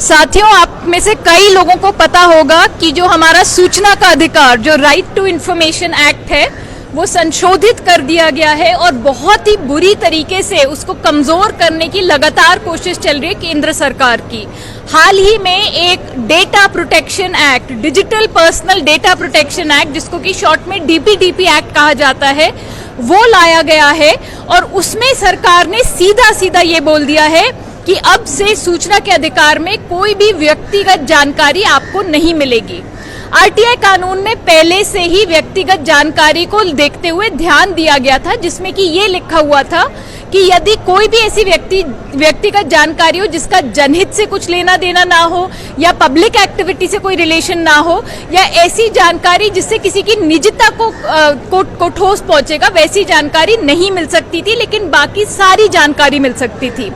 साथियों, आप में से कई लोगों को पता होगा कि जो हमारा सूचना का अधिकार, जो राइट टू इंफॉर्मेशन एक्ट है, वो संशोधित कर दिया गया है और बहुत ही बुरी तरीके से उसको कमजोर करने की लगातार कोशिश चल रही है केंद्र सरकार की। हाल ही में एक data protection act, digital personal data protection act, जिसको कि शॉर्ट में डीपीडीपी एक्ट कहा जाता है, वो लाया गया है और उसमें सरकार ने सीधा सीधा ये बोल दिया है कि अब से सूचना के अधिकार में कोई भी व्यक्तिगत जानकारी आपको नहीं मिलेगी। आरटीआई कानून में पहले से ही व्यक्तिगत जानकारी को देखते हुए ध्यान दिया गया था, जिसमें कि ये लिखा हुआ था कि यदि कोई भी ऐसी व्यक्तिगत जानकारी हो जिसका जनहित से कुछ लेना देना ना हो या पब्लिक एक्टिविटी से कोई रिलेशन ना हो या ऐसी जानकारी जिससे किसी की निजता को ठोस पहुंचेगा, वैसी जानकारी नहीं मिल सकती थी, लेकिन बाकी सारी जानकारी मिल सकती थी।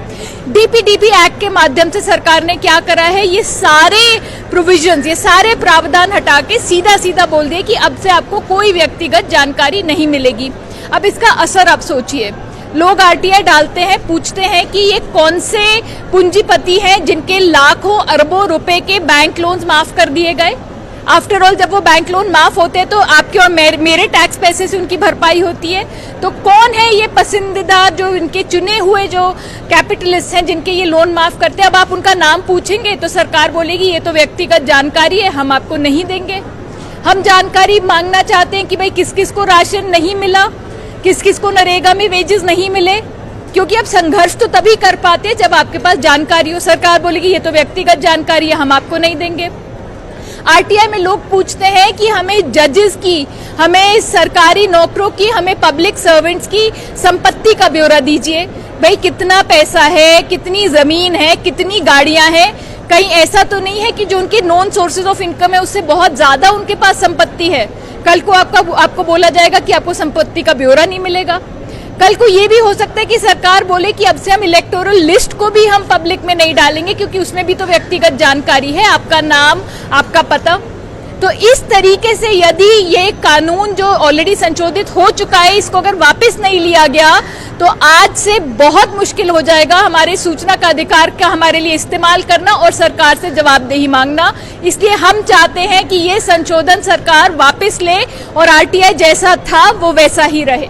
डीपीडीपी एक्ट के माध्यम से सरकार ने क्या करा है, ये सारे प्रोविजंस, ये सारे प्रावधान हटा के सीधा सीधा बोल दिए कि अब से आपको कोई व्यक्तिगत जानकारी नहीं मिलेगी। अब इसका असर आप सोचिए, लोग आरटीआई डालते हैं, पूछते हैं कि ये कौन से पूंजीपति हैं जिनके लाखों अरबों रुपए के बैंक लोन्स माफ कर दिए गए। आफ्टर ऑल, जब वो बैंक लोन माफ होते हैं तो आपके और मेरे टैक्स पैसे से उनकी भरपाई होती है। तो कौन है ये पसंदीदा, जो इनके चुने हुए जो कैपिटलिस्ट हैं जिनके ये लोन माफ करते हैं? अब आप उनका नाम पूछेंगे तो सरकार बोलेगी ये तो व्यक्तिगत जानकारी है, हम आपको नहीं देंगे। हम जानकारी मांगना चाहते हैं कि भाई किस किस को राशन नहीं मिला, किस किस को नरेगा में वेजेस नहीं मिले, क्योंकि अब संघर्ष तो तभी कर पाते हैं जब आपके पास जानकारी हो। सरकार बोलेगी ये तो व्यक्तिगत जानकारी है, हम आपको नहीं देंगे। आरटीआई में लोग पूछते हैं कि हमें जजेस की, हमें सरकारी नौकरों की, हमें पब्लिक सर्वेंट्स की संपत्ति का ब्यौरा दीजिए। भाई कितना पैसा है, कितनी जमीन है, कितनी गाड़ियां हैं? कहीं ऐसा तो नहीं है कि जो उनके नॉन सोर्सेज ऑफ इनकम है उससे बहुत ज्यादा उनके पास संपत्ति है? कल को आपको बोला जाएगा कि आपको संपत्ति का ब्यौरा नहीं मिलेगा। कल को ये भी हो सकता है कि सरकार बोले कि अब से हम इलेक्टोरल लिस्ट को भी हम पब्लिक में नहीं डालेंगे, क्योंकि उसमें भी तो व्यक्तिगत जानकारी है, आपका नाम, आपका पता। तो इस तरीके से यदि ये कानून जो ऑलरेडी संशोधित हो चुका है, इसको अगर वापस नहीं लिया गया तो आज से बहुत मुश्किल हो जाएगा हमारे सूचना का अधिकार का हमारे लिए इस्तेमाल करना और सरकार से जवाबदेही मांगना। इसलिए हम चाहते हैं कि ये संशोधन सरकार वापस ले और आरटीआई जैसा था वो वैसा ही रहे।